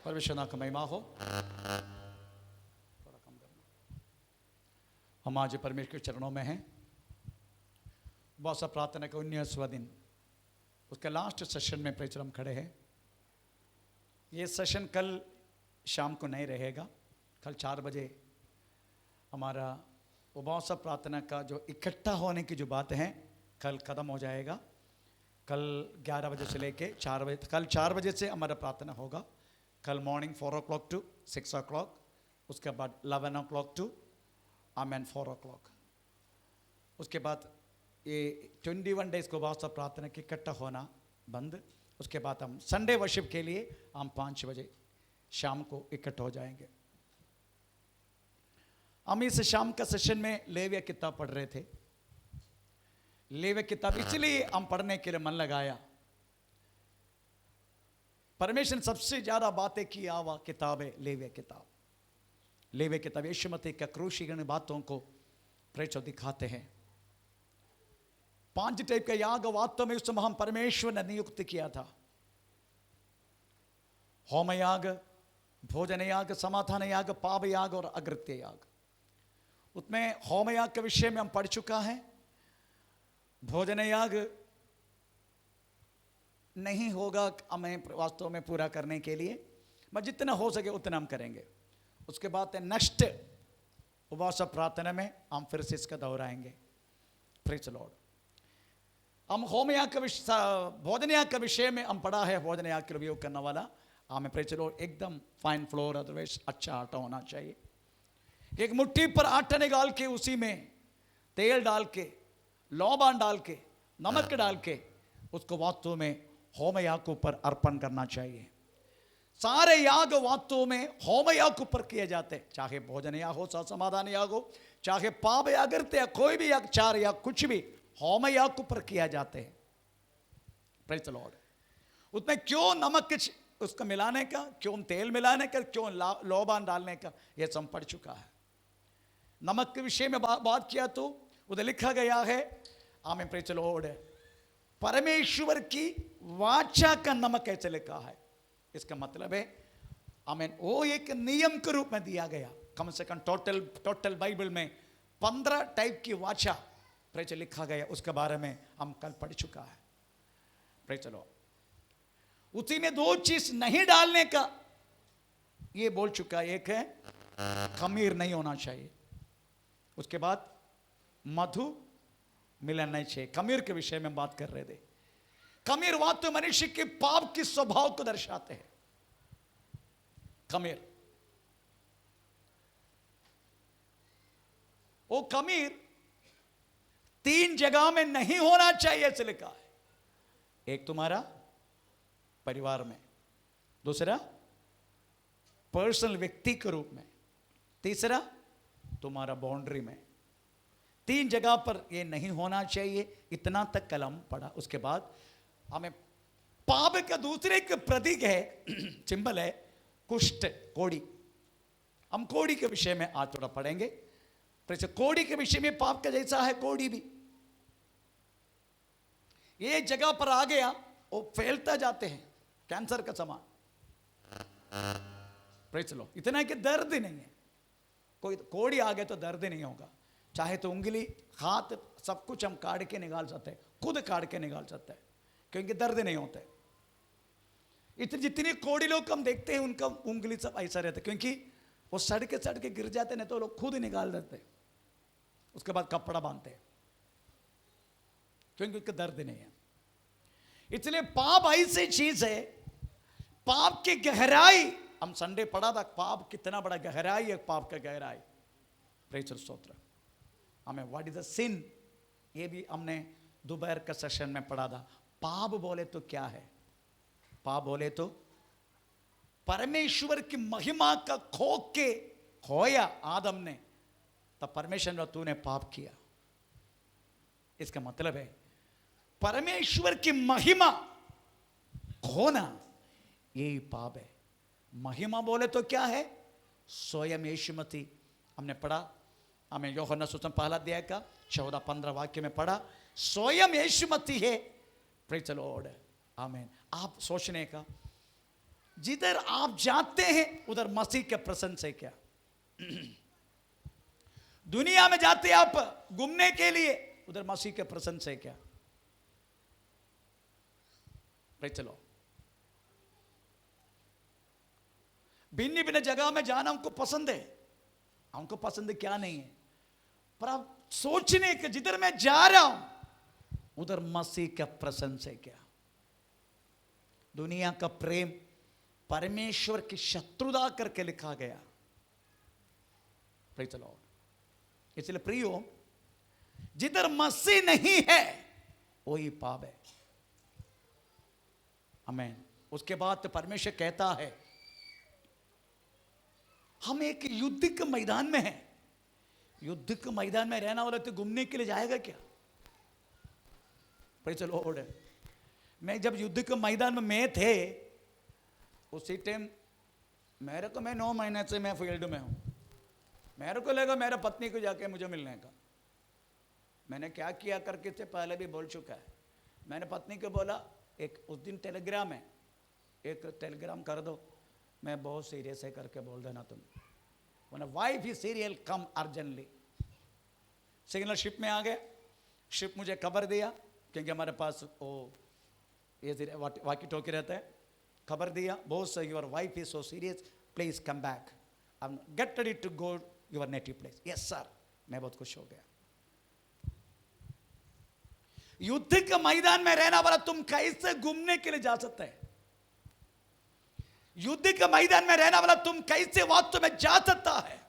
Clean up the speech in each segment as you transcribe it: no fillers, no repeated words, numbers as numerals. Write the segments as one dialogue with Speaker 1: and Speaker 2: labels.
Speaker 1: परमेश्वर नाम का महिमा हो। थोड़ा कम करना। हम आज परमेश्वर के चरणों में हैं। बहुत सा प्रार्थना का 19वां दिन, उसके लास्ट सेशन में प्रेचर हम खड़े हैं। ये सेशन कल शाम को नहीं रहेगा। कल 4 बजे हमारा उपवास प्रार्थना का जो इकट्ठा होने की जो बात है कल ख़त्म हो जाएगा। कल 11 बजे से लेके 4 बजे, कल 4 बजे से हमारा प्रार्थना होगा। कल मॉर्निंग 4 o'clock टू 6 o'clock, उसके बाद 11 o'clock टू 4 o'clock। उसके बाद ये 21 डेज को उपवास प्रार्थना की इकट्ठा होना बंद। उसके बाद हम संडे वर्शिप के लिए हम 5 बजे शाम को इकट्ठा हो जाएंगे। हम इस शाम का सेशन में लेविया किताब पढ़ रहे थे। लेविया किताब इसलिए हम पढ़ने के लिए मन लगाया। परमेश्वर ने सबसे ज्यादा बातें किया हुआ किताब है लेविया किताब। लेविया किताब यीशु मसीह के क्रूसीकरण बातों को प्रेरित दिखाते हैं। 5 टाइप का याग वास्तव में उस समय हम परमेश्वर ने नियुक्त किया था। होम याग, भोजन याग, समाधान याग, पाप याग और अकृत्य याग। उसमें होम याग के विषय में हम पढ़ चुका है। भोजन याग नहीं होगा हमें वास्तव में पूरा करने के लिए, मैं जितना हो सके उतना हम करेंगे। उसके बाद नेक्स्ट उपवास प्रार्थना में हम फिर से इसका दोहराएंगे। Praise the Lord. हम होम याग का विषय, भोजन याग के विषय में हम पढ़ा है। भोजन याग के उपयोग करने वाला हमें प्रेज़ द लॉर्ड एकदम फाइन फ्लोर, अदरवाइज अच्छा आटा होना चाहिए। एक मुट्ठी पर आटा निकाल के उसी में तेल डाल के, लौबान डाल के, नमक डाल के उसको वास्तव में होम याग के ऊपर अर्पण करना चाहिए। सारे याग वास्तव में होम याग के ऊपर किए जाते हैं, चाहे भोजन याग हो, समाधान याग हो, चाहे पाप याग करते हैं, कोई भी याग, 4 याग, कुछ भी होम याग के ऊपर किया जाते हैं। Praise the Lord. उसमें क्यों नमक उसका मिलाने का, क्यों तेल मिलाने का, क्यों लौबान डालने का, यह सब पढ़ चुका है। नमक के विषय में बात किया तो उधर लिखा गया है, आमीन, प्रेज़ द लॉर्ड, परमेश्वर की वाचा का नमक ऐसे लिखा है। इसका मतलब है आमीन, वो एक नियम के रूप में दिया गया। कम से कम टोटल बाइबल में 15 टाइप की वाचा प्रेज़ लिखा गया। उसके बारे में हम कल पढ़ चुका है। Praise the Lord. उसी में 2 चीज नहीं डालने का ये बोल चुका है। एक है खमीर नहीं होना चाहिए, उसके बाद मधु मिलन नहीं चाहिए। खमीर के विषय में बात कर रहे थे। खमीर वास्तव मनुष्य के पाप के स्वभाव को दर्शाते हैं। खमीर, वो खमीर 3 जगह में नहीं होना चाहिए ऐसे लिखा है। एक तुम्हारा परिवार में, दूसरा पर्सनल व्यक्ति के रूप में, तीसरा तुम्हारा बाउंड्री में। 3 जगह पर ये नहीं होना चाहिए। इतना तक कलम पढ़ा। उसके बाद हमें पाप का दूसरे के प्रतीक है, सिंबल है कुष्ठ, कोड़ी। हम कोड़ी के विषय में आज थोड़ा पढ़ेंगे। कोड़ी के विषय में पाप का जैसा है कोड़ी भी, ये जगह पर आ गया वो फैलता जाते हैं कैंसर का समान। Praise the Lord. इतना है कि दर्द ही नहीं है। कोई कोड़ी आ गया तो दर्द नहीं होगा। चाहे तो उंगली, हाथ, सब कुछ हम काट के निकाल सकते हैं, खुद काट के निकाल सकते हैं, क्योंकि दर्द नहीं होते। इतनी जितनी कोड़ी लोग हम देखते हैं उनका उंगली सब ऐसा रहता है, क्योंकि वो सड़ के गिर जाते नहीं तो लोग खुद ही निकाल देते, उसके बाद कपड़ा बांधते हैं, क्योंकि उनका दर्द नहीं है। इसलिए पाप ऐसी चीज है, पाप की गहराई हम संडे पढ़ा था। पाप कितना बड़ा गहराई है, पाप का गहराई। प्रेज़ द स्तोत्र। हमें व्हाट इज द सिन, ये भी हमने दोपहर का सेशन में पढ़ा था। पाप बोले तो क्या है? पाप बोले तो परमेश्वर की महिमा का खोया आदम ने, तब परमेश्वर ने तूने पाप किया। इसका मतलब है परमेश्वर की महिमा खोना, यही पाप है। महिमा बोले तो क्या है? स्वयं यीशु मसीह। हमने पढ़ा, हमें यूहन्ना सुसमाचार पहला अध्याय का 14-15 वाक्य में पढ़ा, स्वयं यीशु मसीह है। Praise the Lord. आमीन। आप सोचने का जिधर आप जाते हैं उधर मसीह के प्रेजेंस है क्या? दुनिया में जाते आप घूमने के लिए, उधर मसीह के प्रेजेंस है क्या? भाई चलो, भिन्न भिन्न जगह में जाना हमको पसंद है, हमको पसंद क्या नहीं है, पर आप सोचने के जिधर मैं जा रहा हूं उधर मसीह का प्रेजेंस है क्या? दुनिया का प्रेम परमेश्वर की शत्रुता करके लिखा गया। Praise the Lord. इसलिए प्रियो, जिधर मसीह नहीं है वही पाप है। आमीन। उसके बाद तो परमेश्वर कहता है, हम एक युद्ध के मैदान में हैं। युद्ध के मैदान में रहना वाला तो घूमने के लिए जाएगा क्या? Praise the Lord. मैं जब युद्ध के मैदान में मैं थे, उसी टाइम मेरे को, मैं 9 महीने से मैं फील्ड में हूं, मेरे को लगा मेरा पत्नी को जाके मुझे मिलने का। मैंने क्या किया करके से पहले भी बोल चुका है। मैंने पत्नी को बोला, एक उस दिन टेलीग्राम है, एक टेलीग्राम कर दो, मैं बहुत सीरियस है करके बोल देना तुम। बोला wife is serial come urgently. Signal ship में आ गए, शिप मुझे खबर दिया, क्योंकि हमारे पास वो ये वाकी टोकी रहता है। खबर दिया, बहुत सही, your wife is so serious, please come back, get ready to go your native place. Yes sir. मैं बहुत खुश हो गया। युद्ध के मैदान में रहना वाला तुम कैसे घूमने के लिए जा सकते हैं? युद्ध के मैदान में रहना वाला तुम कैसे वास्तव में जा सकता है?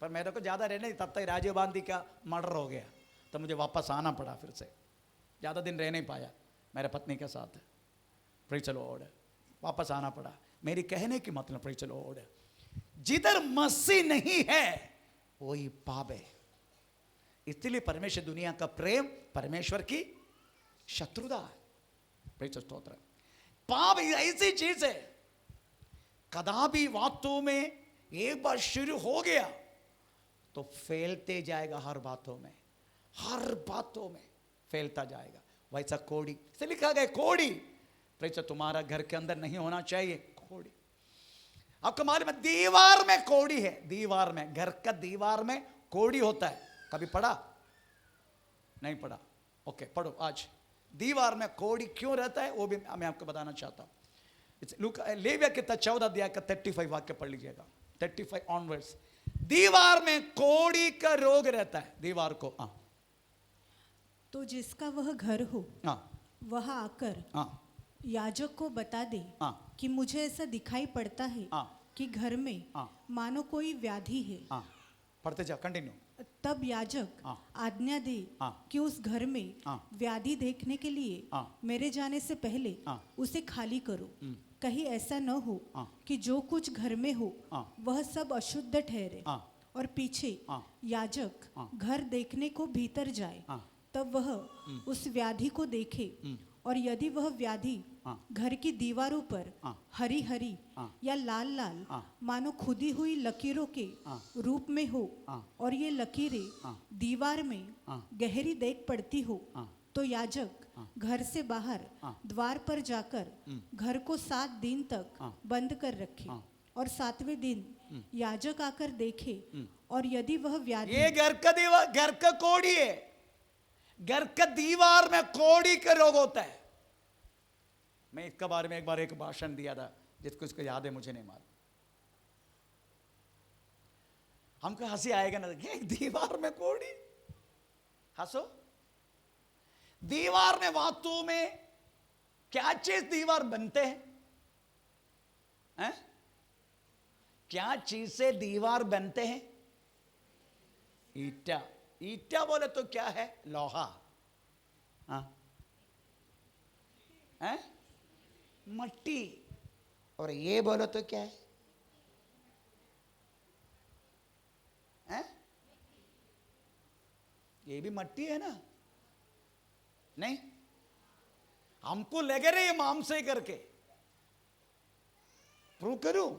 Speaker 1: पर मेरे को ज्यादा रहने, तब तक राजीव गांधी का मर्डर हो गया, तो मुझे वापस आना पड़ा। फिर से ज्यादा दिन रह नहीं पाया मेरे पत्नी के साथ। Praise the Lord. वापस आना पड़ा। मेरी कहने की मतलब, प्रेज़ द लॉर्ड, जिधर मसीह नहीं है वही पाप है। इसलिए परमेश्वर दुनिया का प्रेम परमेश्वर की शत्रुता है। प्रेज़ स्तोत्र। पाप ऐसी चीज है, कदापि वास्तव में एक बार शुरू हो गया तो फैलते जाएगा। हर बातों में, हर बातों में फैलता जाएगा। वैसा कोड़ी से लिखा गया, कोड़ी प्रेज़ तुम्हारा घर के अंदर नहीं होना चाहिए। कोड़ी, आपको मालूम है दीवार में कोड़ी है, दीवार में, घर का दीवार में कोड़ी होता है। कभी पढ़ा? नहीं पढ़ा? ओके, पढ़ो आज। दीवार में कोड़ी क्यों रहता है वो भी मैं आपको बताना चाहता हूं। लेविया के 14 अध्याय का 35 वाक्य पढ़ लीजिएगा, 35 ऑनवर्ड्स। दीवार में कोड़ी का रोग रहता है, दीवार को।
Speaker 2: तो जिसका वह घर हो वह आकर याजक को बता दे कि मुझे ऐसा दिखाई पड़ता है कि घर में मानो कोई व्याधि है।
Speaker 1: पढ़ते जाओ, कंटिन्यू।
Speaker 2: तब याजक आज्ञा दे कि उस घर में व्याधि देखने के लिए मेरे जाने से पहले उसे खाली करो। कहीं ऐसा न हो कि जो कुछ घर में हो वह सब अशुद्ध ठहरे और पीछे याजक घर देखने को भीतर जाए, तब वह उस व्याधि को देखे, और यदि वह व्याधि घर की दीवारों पर हरी हरी या लाल लाल मानो खुदी हुई लकीरों के रूप में हो, और ये लकीरें दीवार में गहरी देख पड़ती हो, तो याजक घर से बाहर द्वार पर जाकर घर को 7 दिन तक बंद कर रखे, और 7वें दिन याजक आकर देखे, और यदि वह व्याधि,
Speaker 1: ये घर का दीवार, घर का कोड़ी है, घर का दीवार में कोड़ी का रोग होता है। मैं इसके बारे में एक बार एक भाषण दिया था, जिसको इसको याद है मुझे नहीं मालूम। हमको हंसी आएगा ना, ये दीवार में कोड़ी, हंसो। दीवार में वास्तव में क्या चीज दीवार बनते हैं? क्या चीज से दीवार बनते हैं? ईटा। ईटा बोले तो क्या है? लोहा। हैं? मट्टी। और ये बोलो तो क्या है? हैं? ये भी मट्टी है ना? नहीं, हमको लगे रहे माम से करके प्रूव करूं।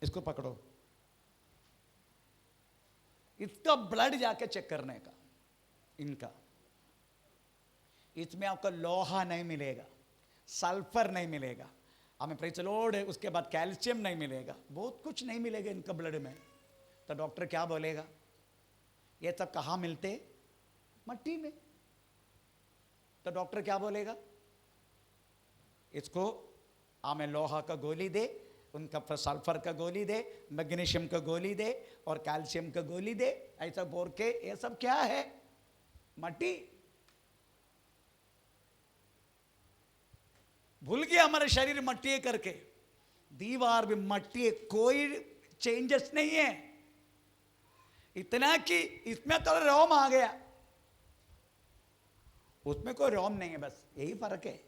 Speaker 1: इसको पकड़ो, इसका ब्लड जाके चेक करने का, इनका इसमें आपको लोहा नहीं मिलेगा, सल्फर नहीं मिलेगा, हमें प्रेज द लॉर्ड, उसके बाद कैल्शियम नहीं मिलेगा, बहुत कुछ नहीं मिलेगा इनका ब्लड में। तो डॉक्टर क्या बोलेगा, ये सब कहाँ मिलते? मट्टी में। तो डॉक्टर क्या बोलेगा, इसको हमें लोहा का गोली दे, उनका सल्फर का गोली दे, मैग्नीशियम का गोली दे और कैल्शियम का गोली दे, ऐसा बोल के ये सब क्या है? मट्टी। भूल गया हमारे शरीर मट्टी करके, दीवार भी मट्टी है, कोई चेंजेस नहीं है। इतना कि इसमें थोड़ा रोम आ गया, उसमें कोई रोम नहीं है, बस यही फर्क है।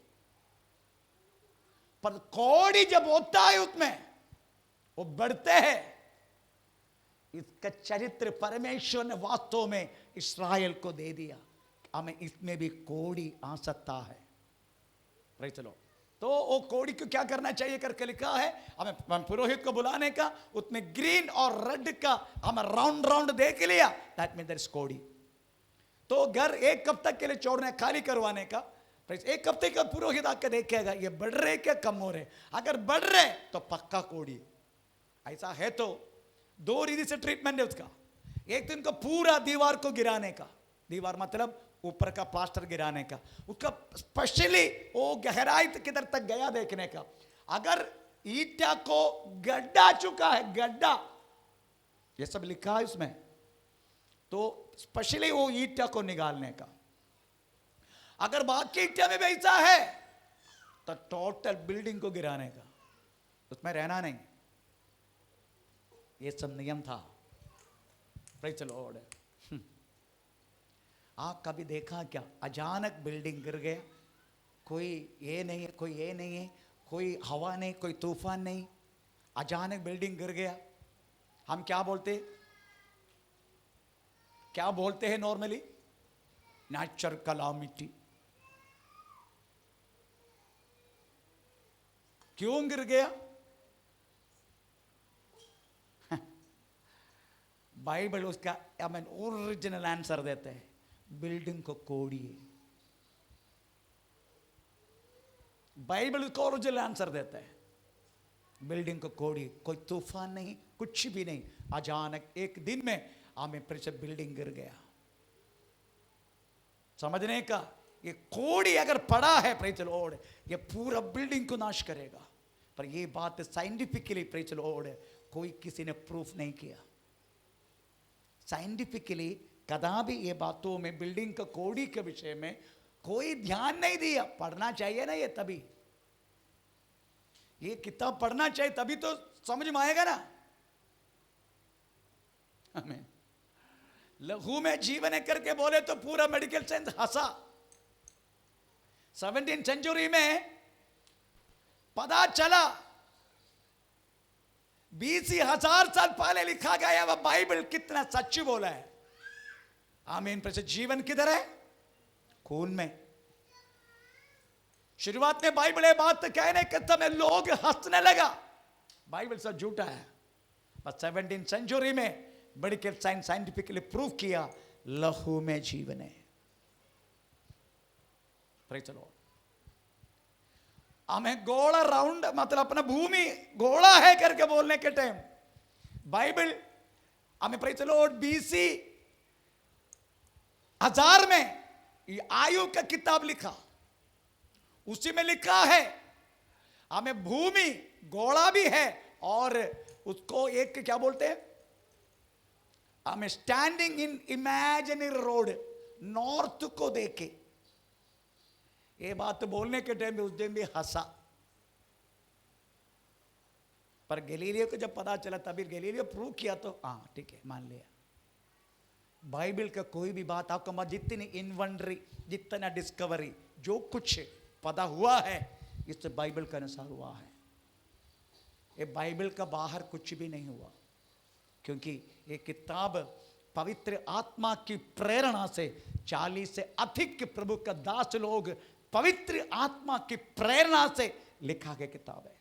Speaker 1: पर कोड़ी जब होता है उसमें वो बढ़ते हैं। इसका चरित्र परमेश्वर ने वास्तव में इस्राएल को दे दिया, हमें इसमें भी कोड़ी आ सकता है। चलो, तो वो कोड़ी को क्या करना चाहिए करके लिखा है, हमें पुरोहित को बुलाने का, उसमें ग्रीन और रेड का हमें राउंड राउंड देख लिया, दैट मीन दैट इज कोड़ी। तो घर एक हफ्ते के लिए छोड़ने, खाली करवाने का, एक हफ्ते का पुरोहित आकर देखेगा ये बढ़ रहे क्या कम हो रहे, अगर बढ़ रहे तो पक्का कोड़ी। ऐसा है तो दो रीति से ट्रीटमेंट है उसका। एक तो इनको पूरा दीवार को गिराने का, दीवार मतलब ऊपर का प्लास्टर गिराने का, उसका स्पेशली वो गहराई किधर तक गया देखने का। अगर ईटा को गड्ढा चुका है, गड्ढा ये सब लिखा है उसमें, तो स्पेशली वो ईटा को निकालने का। अगर बाकी ईटा में वैसा है तो टोटल बिल्डिंग को गिराने का, उसमें रहना नहीं। ये सब नियम था। Praise the Lord. आप कभी देखा क्या, अचानक बिल्डिंग गिर गया, कोई ये नहीं है, कोई ये नहीं है, कोई हवा नहीं, कोई तूफान नहीं, अचानक बिल्डिंग गिर गया, हम क्या बोलते हैं नॉर्मली? Natural calamity. क्यों गिर गया? बाइबल उसका ओरिजिनल आंसर देते हैं, बिल्डिंग को कोड़िए। बाइबल उसको ओरिजिनल आंसर देता है, बिल्डिंग को कोड़िए। कोई तूफान नहीं, कुछ भी नहीं, अचानक एक दिन में हमें फिर बिल्डिंग गिर गया। समझने का, ये कोड़ी अगर पड़ा है प्रेज़ द लॉर्ड, ये पूरा बिल्डिंग को नाश करेगा। पर ये बात साइंटिफिकली प्रेज़ द लॉर्ड कोई किसी ने प्रूफ नहीं किया। साइंटिफिकली कदापि ये बातों में, बिल्डिंग का कोड़ी के विषय में कोई ध्यान नहीं दिया। पढ़ना चाहिए ना, ये तभी, ये किताब पढ़ना चाहिए तभी तो समझ में आएगा ना हमें। लघु में जीवन है करके बोले तो पूरा मेडिकल साइंस हंसा। 17वीं सेंचुरी में पता चला, 20,000 साल पहले लिखा गया वह बाइबल कितना सच बोला है। आमीन। प्रसिद्ध जीवन किधर है? खून में। शुरुआत में बाइबल ये बात कहने के समय लोग हंसने लगा, बाइबल सब झूठा है। बस 17वीं सेंचुरी में मेडिकल साइंस साइंटिफिकली प्रूव किया लहू में जीवन है। चलो, हमें गोला राउंड मतलब अपना भूमि गोला है करके बोलने के टाइम बाइबल हमें प्रेज़ द लॉर्ड BC 1000 में आयु का किताब लिखा, उसी में लिखा है हमें भूमि गोला भी है और उसको एक क्या बोलते हैं, हमें standing in imaginary road, north को देखे। ये बात बोलने के टाइम में उस दिन भी हंसा, पर गैलीलियो को जब पता चला तभी गैलीलियो प्रूव किया तो हाँ ठीक है मान लिया। बाइबल का कोई भी बात आपको जितनी इन्वेंटरी, जितना डिस्कवरी, जो कुछ पता हुआ है इस बाइबल के अनुसार हुआ है। ये बाइबल का बाहर कुछ भी नहीं हुआ, क्योंकि ये किताब पवित्र आत्मा की प्रेरणा से 40 से अधिक प्रभु का दास लोग पवित्र आत्मा की प्रेरणा से लिखा गया किताब है।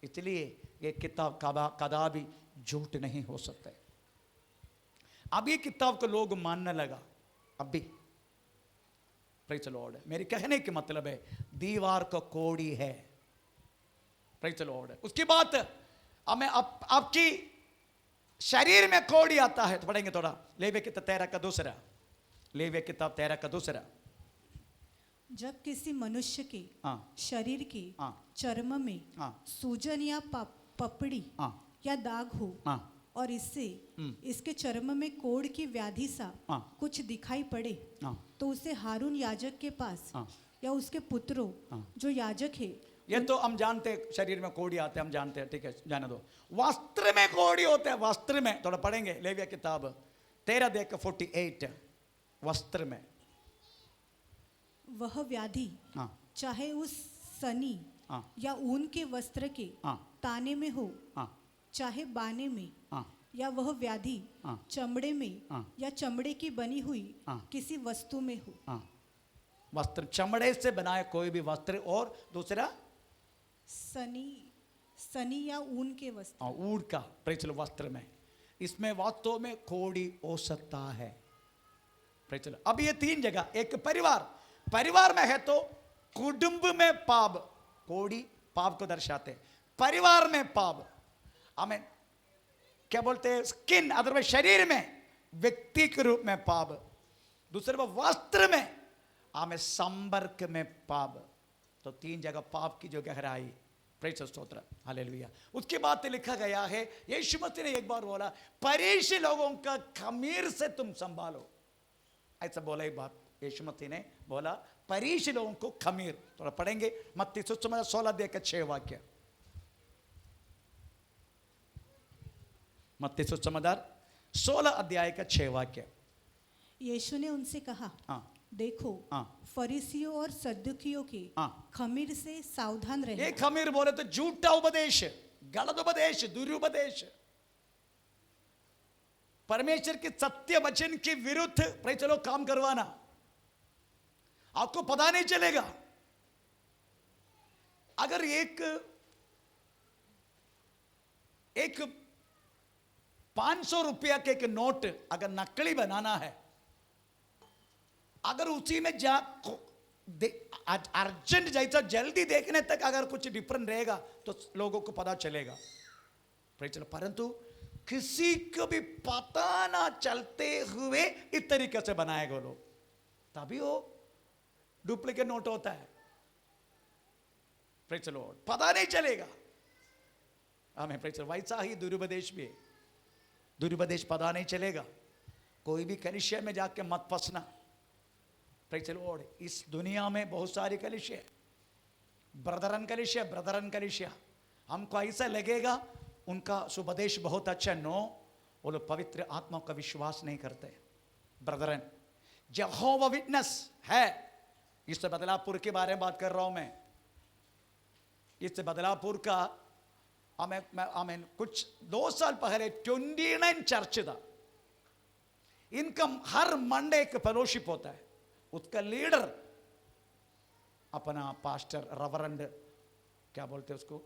Speaker 1: इसलिए ये किताब कदापि झूठ नहीं हो सकता। अब ये किताब को लोग मानने लगा, अब भी प्रेज द लॉर्ड। मेरी कहने की मतलब है दीवार का कोड़ी है, प्रेज द लॉर्ड। उसकी बात हमें आपकी शरीर में कोड़ी आता है तो पढ़ेंगे थोड़ा, लेविय किताब 13 का दूसरा, लेविय किताब 13 का दूसरा।
Speaker 2: जब किसी मनुष्य के
Speaker 1: हाँ,
Speaker 2: शरीर के
Speaker 1: हाँ,
Speaker 2: चर्म में
Speaker 1: हाँ,
Speaker 2: सूजन या पपड़ी
Speaker 1: हाँ,
Speaker 2: या दाग हो
Speaker 1: हाँ,
Speaker 2: और इससे इसके चर्म में कोढ़ की व्याधि सा
Speaker 1: हाँ,
Speaker 2: कुछ दिखाई पड़े,
Speaker 1: हाँ,
Speaker 2: तो उसे हारून याजक के पास
Speaker 1: हाँ,
Speaker 2: या उसके पुत्रों
Speaker 1: हाँ।
Speaker 2: जो याजक है,
Speaker 1: ये तो हम जानते हैं शरीर में कोड़ी आते हैं, हम जानते हैं, ठीक है, जाने दो। वस्त्र में कोड़ी होते हैं, वस्त्र में थोड़ा पढ़ेंगे, लेविया किताब 13 देख 48, वस्त्र में
Speaker 2: वह व्याधि
Speaker 1: हाँ,
Speaker 2: चाहे उस सनी
Speaker 1: हाँ,
Speaker 2: या ऊन के वस्त्र के
Speaker 1: हाँ,
Speaker 2: ताने में हो,
Speaker 1: हाँ,
Speaker 2: चाहे बाने में,
Speaker 1: हाँ,
Speaker 2: या वह व्याधि
Speaker 1: हाँ,
Speaker 2: चमड़े में
Speaker 1: हाँ,
Speaker 2: या चमड़े की बनी हुई
Speaker 1: हाँ,
Speaker 2: किसी वस्तु में हो।
Speaker 1: हाँ। वस्त्र चमड़े से बनाए कोई भी वस्त्र, और दूसरा
Speaker 2: सनी या ऊन के वस्त्र,
Speaker 1: ऊन का प्रचल वस्त्र में, इसमें वास्तव में कोड़ी हो सकता है, प्रचल। अब ये 3 जगह, एक परिवार में है तो कुटुंब में पाप, कोड़ी पाप को दर्शाते, परिवार में पाप, हमें क्या बोलते हैं, स्किन, अदरवाइज शरीर में व्यक्ति के रूप में पाप, दूसरे पर वस्त्र में हमें संपर्क में पाप। तो 3 जगह पाप की जो गहराई, प्रेज स्तोत्र, हालेलुया। उसके बाद लिखा गया है, यीशु मसीह ने एक बार बोला, फरीसी लोगों का खमीर से तुम संभालो, ऐसा बोला एक बात यीशु मसीह ने बोला, फरीसी लोगों को खमीर। थोड़ा पढ़ेंगे मत्ती 16 अध्याय का 6 वाक्य, मत्ती 16 अध्याय का 6 वाक्य।
Speaker 2: यीशु ने उनसे कहा,
Speaker 1: हाँ,
Speaker 2: देखो,
Speaker 1: हाँ,
Speaker 2: फरीसियों और सद्दुकियों के
Speaker 1: हाँ,
Speaker 2: खमीर से सावधान
Speaker 1: ये
Speaker 2: रहे।
Speaker 1: खमीर बोले तो झूठा उपदेश, गलत उपदेश, दुरुपदेश, परमेश्वर के सत्य वचन के विरुद्ध प्रेज चलो काम करवाना, आपको पता नहीं चलेगा। अगर एक 500 रुपया के एक नोट अगर नकली बनाना है, अगर उसी में अर्जेंट जैसा जल्दी देखने तक अगर कुछ डिफरेंट रहेगा तो लोगों को पता चलेगा, परंतु किसी को भी पता ना चलते हुए इस तरीके से बनाएगा लोग, तभी वो डुप्लीकेट नोट होता है। प्रेज द लॉर्ड, पता नहीं चलेगा हमें। प्रेज, वैसा ही दुरुपदेश भी है, दुरुपदेश पता नहीं चलेगा। कोई भी कलीसिया में जाके मत फंसना, प्रेज द लॉर्ड। इस दुनिया में बहुत सारी कलीसिया, ब्रदरन कलीसिया, हमको ऐसा लगेगा उनका सुपदेश बहुत अच्छा, नो, वो लोग पवित्र आत्मा का विश्वास नहीं करते। ब्रदरन यहोवा विटनेस है, इससे बदलापुर के बारे में बात कर रहा हूं मैं। इससे बदलापुर का हमें कुछ 2 साल पहले 29 चर्च था, इनका हर मंडे एक फेलोशिप होता है, उसका लीडर अपना पास्टर रेवरेंड, क्या बोलते हैं उसको,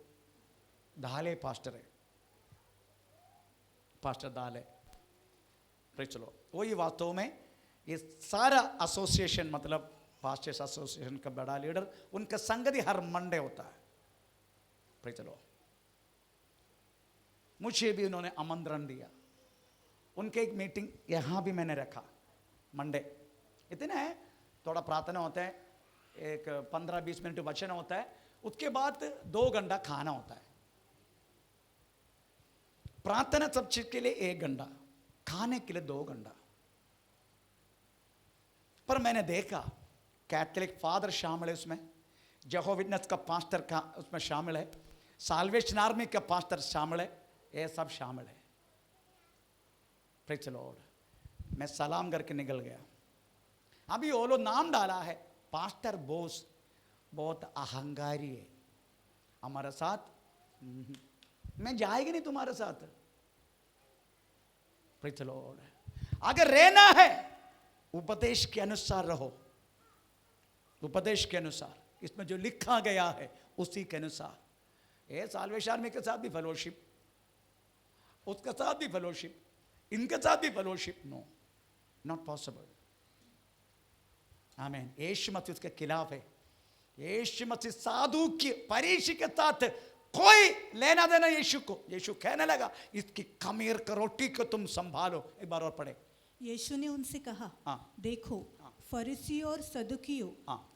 Speaker 1: दाले पास्टर है, पास्टर दाले। चलो, वही वास्तव में ये सारा एसोसिएशन, मतलब पास्टर्स एसोसिएशन का बड़ा लीडर, उनका संगति हर मंडे होता है। चलो, मुझे भी उन्होंने आमंत्रण दिया, उनके एक मीटिंग यहां भी मैंने रखा मंडे। इतना है, थोड़ा प्रार्थना होता है, एक 15-20 मिनट वचन होता है, उसके बाद 2 घंटा खाना होता है। प्रार्थना सब चीज के लिए 1 घंटा, खाने के लिए 2 घंटा। पर मैंने देखा कैथोलिक फादर शामिल है उसमें, यहोवा विटनेस का पास्टर का उसमें शामिल है, साल्वेशन आर्मी का पास्टर शामिल है, ये सब शामिल है। Praise the Lord. मैं सलाम करके निकल गया। अभी वो लोग नाम डाला है पास्टर बोस, बहुत अहंकारी है, हमारे साथ मैं जाएगी नहीं तुम्हारे साथ। Praise the Lord. अगर रहना है उपदेश के अनुसार रहो, उपदेश के अनुसार, इसमें जो लिखा गया है उसी के अनुसार। ये साल्वेशन आर्मी के साथ भी फेलोशिप, उसके साथ भी फेलोशिप, इनके साथ भी फेलोशिप, नो, नॉट पॉसिबल। आमीन। यीशु मसीह उसके खिलाफ है। यीशु मसीह साधु की फरीसी के साथ कोई लेना देना यीशु को। यीशु कहने लगा इसकी खमीर की रोटी को तुम संभालो। एक बार और पढ़े।
Speaker 2: यीशु ने उनसे कहा,
Speaker 1: हाँ।
Speaker 2: देखो फरीसियों और सदुकियों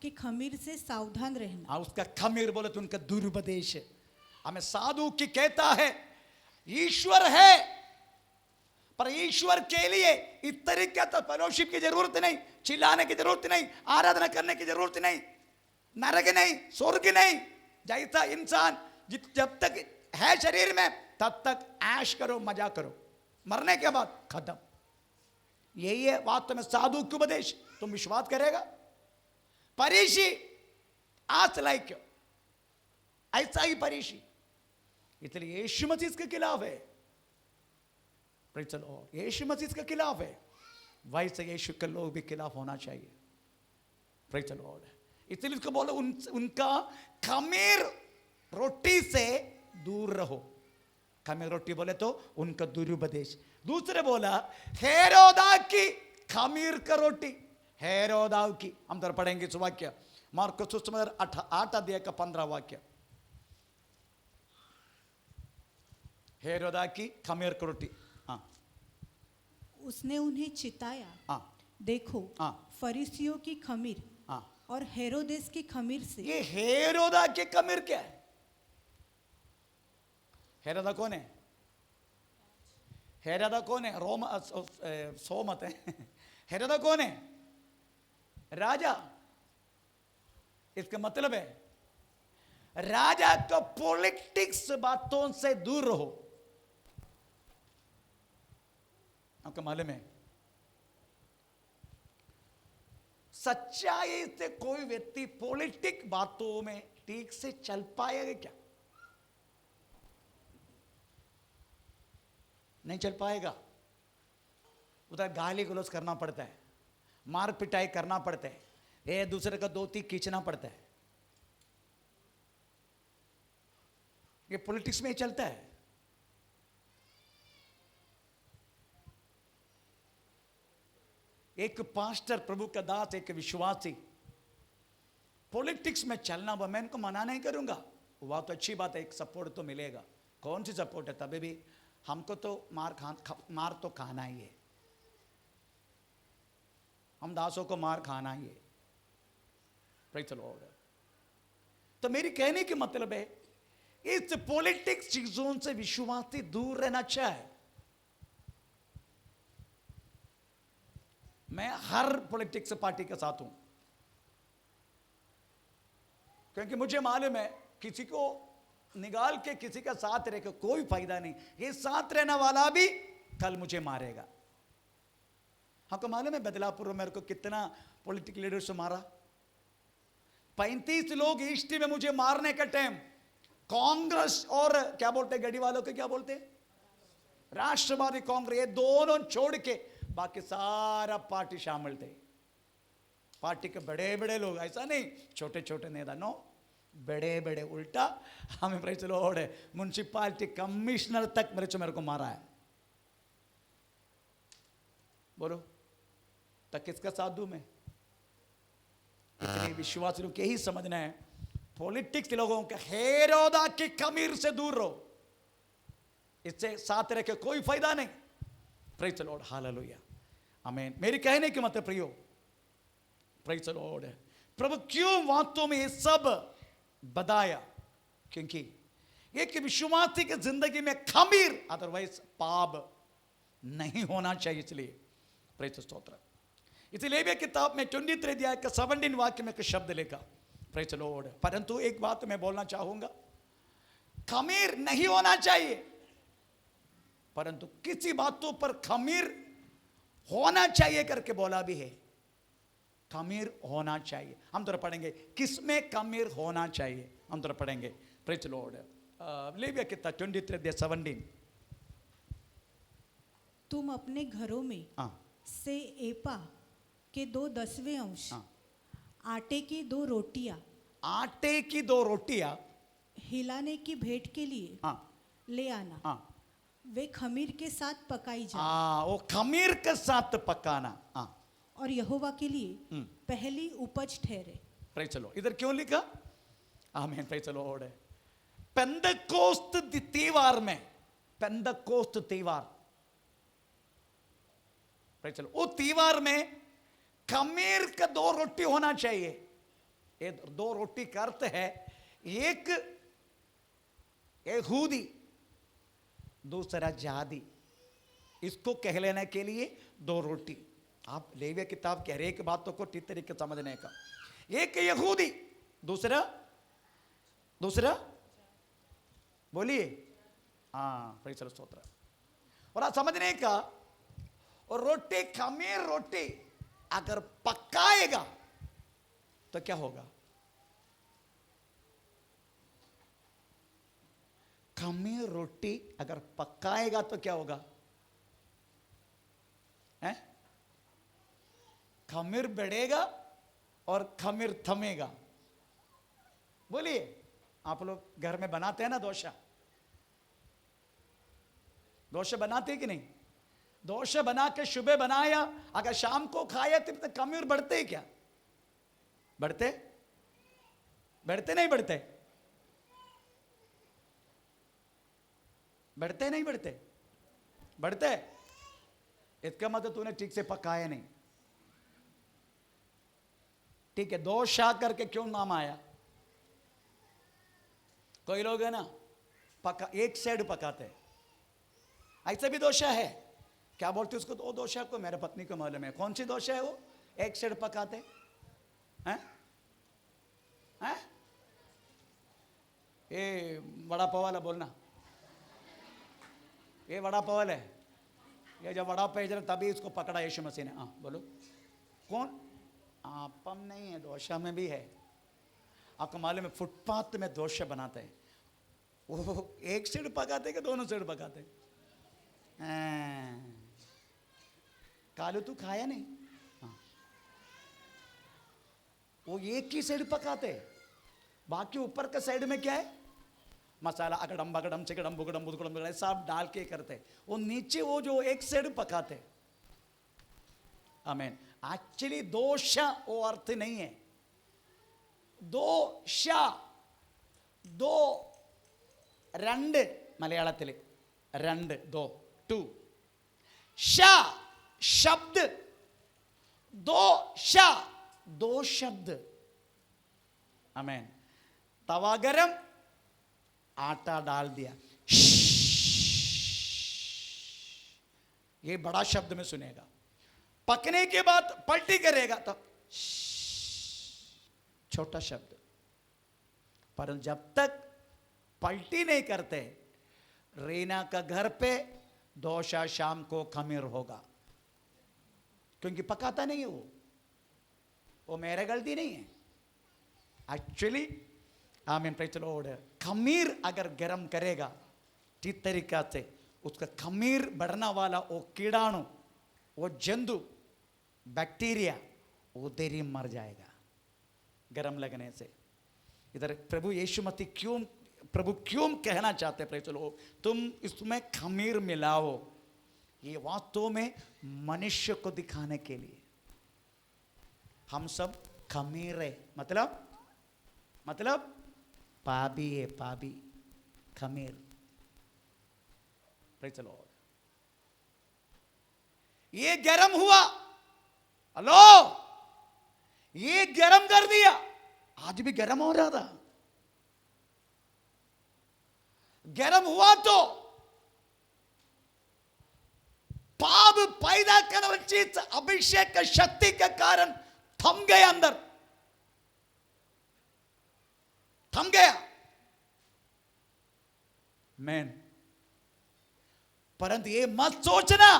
Speaker 2: के खमीर से सावधान रहना।
Speaker 1: हाँ, उसका खमीर बोले तो उनका दुरुपदेश है। हमें साधु की कहता है ईश्वर है, पर ईश्वर के लिए इस तरीके तो फेलोशिप की जरूरत नहीं, चिल्लाने की जरूरत नहीं, आराधना करने की जरूरत नहीं, नरक नहीं, स्वर्ग नहीं। जैसा इंसान जब तक है शरीर में तब तक ऐश करो, मजा करो, मरने के बाद खत्म। यही है वास्तव में साधु की उपदेश। तुम विश्वास करेगा? फरीसी आज लाइक ऐसा ही फरीसी, इसलिए यीशु मसीह के खिलाफ है। Praise the Lord. यीशु मसीह के खिलाफ है, वैसे यीशु के लोग भी खिलाफ होना चाहिए। Praise the Lord. इसलिए इसको बोलो उनका खमीर रोटी से दूर रहो। खमीर रोटी बोले तो उनका दुरुपदेश। दूसरे बोला हेरोदा की खमीर का रोटी, हेरोदा की। हम तो पढ़ेंगे इस वाक्य मार्कुस सुसमाचार 8 अध्याय का 15 वाक्य। हेरोदा की खमीर की रोटी। हाँ।
Speaker 2: उसने उन्हें चिताया,
Speaker 1: हाँ।
Speaker 2: देखो
Speaker 1: हाँ।
Speaker 2: फरीसियों की खमीर
Speaker 1: हाँ।
Speaker 2: और हेरोदेस की खमीर से।
Speaker 1: ये हेरोदा के खमीर क्या है? हेरोदा कौन है? हेरोदा कौन है? रोम सोमत है। हेरोदा कौन है? राजा। इसका मतलब है राजा को पॉलिटिक्स बातों से दूर रहो। आपको मालूम है सच्चाई से कोई व्यक्ति पॉलिटिक बातों में ठीक से चल पाएगा क्या? नहीं चल पाएगा। उधर गाली गलौज करना पड़ता है, मार पिटाई करना पड़ता है, एक दूसरे का धोती खींचना पड़ता है। ये पॉलिटिक्स में ही चलता है। एक पास्टर, प्रभु का दास, एक विश्वासी पॉलिटिक्स में चलना, मैं इनको मना नहीं करूंगा, वह तो अच्छी बात है, एक सपोर्ट तो मिलेगा। कौन सी सपोर्ट है? तभी भी हमको तो मार तो खाना ही है, हम दासों को मार खाना ही है। Praise the Lord. तो मेरी कहने की मतलब है इस पॉलिटिक्स चीजों से विश्वासी दूर रहना चाहिए। मैं हर पॉलिटिक्स पार्टी के साथ हूं, क्योंकि मुझे मालूम है किसी को निकाल के किसी का साथ रह के कोई फायदा नहीं। ये साथ रहने वाला भी कल मुझे मारेगा। आपको मालूम है बदलापुर में मेरे को कितना पॉलिटिकल लीडर से मारा? 35 लोग ईस्ट में मुझे मारने का टाइम कांग्रेस और क्या बोलते गढ़ी वालों के क्या बोलते राष्ट्रवादी कांग्रेस, ये दोनों छोड़ के बाकी सारा पार्टी शामिल थे। पार्टी के बड़े बड़े लोग, ऐसा नहीं छोटे छोटे नेता, नो, बड़े बड़े। उल्टा हमें प्रेज़ द लॉर्ड है म्युनिसिपैलिटी कमिश्नर तक मेरे को मारा है। बोलो तक किसका साथ दूं मैं? इसलिए विश्वासी लोग यही समझना है पॉलिटिक्स के लोगों के हेरोदा की खमीर से दूर रहो, इससे साथ रह के कोई फायदा नहीं। प्रेज़ द लॉर्ड, हालेलुया, आमीन। मेरी कहने की मतलब प्रियो, प्रेज़ द लॉर्ड, प्रभु क्यों वास्तव में ये सब बताया? क्योंकि एक विश्वासी की जिंदगी में खमीर, अदरवाइज पाप नहीं होना चाहिए। इसलिए प्रेज़ स्तोत्र। इसलिए भी किताब में 23 अध्याय का 17 वाक्य में एक शब्द लिखा, प्रेज़ द लॉर्ड। परंतु एक बात मैं बोलना चाहूंगा, खमीर नहीं होना चाहिए, परंतु किसी बातों पर खमीर होना चाहिए करके बोला भी है। खमीर होना चाहिए। हम तो पढ़ेंगे किसमें खमीर होना चाहिए, हम तो पढ़ेंगे। Praise the Lord. लेविया किताब 23:17।
Speaker 2: तुम अपने घरों में से एपा के 2/10 अंश, आटे की 2 रोटियां,
Speaker 1: आटे की 2 रोटियां
Speaker 2: हिलाने की भेंट के लिए ले आना। वे खमीर के साथ पकाई जाए।
Speaker 1: वो खमीर के साथ पकाना।
Speaker 2: और यहोवा के लिए पहली उपज ठहरे।
Speaker 1: प्रेज चलो, इधर क्यों लिखा? आमीन, प्रेज चलो। और पेंदकोस्त त्योहार में, पेंदकोस्त त्योहार, प्रेज चलो, वो त्योहार में खमीर का 2 रोटी होना चाहिए। ये 2 रोटी का अर्थ है, एक यहूदी, दूसरा जादी। इसको कह लेने के लिए 2 रोटी। आप लेविया किताब कह रहे एक बातों को ठीक तरीके समझने का, एक यहूदी, दूसरा बोलिए, हाँ प्रेज चलो, स्तोत्र। और आप समझने का, और रोटी, खमीर रोटी अगर पकाएगा तो क्या होगा? खमीर रोटी अगर पकाएगा तो क्या होगा? है? खमीर बढ़ेगा और खमीर थमेगा। बोलिए, आप लोग घर में बनाते हैं ना दोशा? दोशा बनाते हैं कि नहीं? दोशा बना के सुबह बनाया, अगर शाम को खाया तो खमीर बढ़ते ही क्या? बढ़ते नहीं बढ़ते? बढ़ते नहीं बढ़ते? इसका मतलब तूने ठीक से पकाया नहीं। ठीक है, 2 शाह करके क्यों नाम आया? कोई लोग है ना एक साइड पकाते हैं, ऐसा भी दोषा है। क्या बोलते उसको? तो दोषा को मेरे पत्नी को मालूम है कौन सी दोषा है वो। एक साइड पकाते हैं। ये वड़ा पाव वाला बोलना, ये वड़ा पाव वाला है। ये जब वड़ा पेज रहा तभी इसको पकड़ा यीशु मसीह ने। हाँ बोलो, कौन? आपम नहीं है, दोशा में भी है। आपको मालूम है फुटपाथ में दोशा बनाते हैं, वो एक साइड पकाते कि दोनों साइड पकाते? कालू तू खाया नहीं? हाँ, वो एक ही साइड पकाते, बाकी ऊपर का साइड में क्या है? मसाला अगड़म बगड़म चिकड़म बुगड़म बुदगड़म सब डाल के करते। वो नीचे वो जो एक साइड पकाते। आमीन। एक्चुअली दोषा वो अर्थ नहीं है। दोषा, दो, രണ്ട് മലയാളത്തിൽ, രണ്ട്, दो, 2, शा शब्द, दो शा, 2 शब्द। आमीन। तवा गरम, आटा डाल दिया, ये बड़ा शब्द में सुनेगा। पकने के बाद पलटी करेगा तो छोटा शब्द। पर जब तक पलटी नहीं करते, रीना का घर पे दोशा शाम को खमीर होगा, क्योंकि पकाता नहीं है वो मेरा गलती नहीं है एक्चुअली। आमीन, प्रेज़ द लॉर्ड। खमीर अगर गर्म करेगा ठीक तरीका से, उसका खमीर बढ़ने वाला वो कीड़ाणु, वो जंतु, बैक्टीरिया उधर ही मर जाएगा गर्म लगने से। इधर प्रभु यीशु मसीह प्रभु क्यों कहना चाहते हैं, प्रेज़ द लॉर्ड, तुम इसमें खमीर मिलाओ। ये वास्तव में मनुष्य को दिखाने के लिए हम सब खमीर है, मतलब पापी है, पापी खमीर। Praise the Lord. ये गरम हुआ, हेलो, ये गरम कर दिया। आज भी गरम हो रहा था, गरम हुआ तो पाप पैदा करने वाली चीज अभिषेक का शक्ति के कारण थम गए, अंदर थम गया। मैन, परंतु ये मत सोचना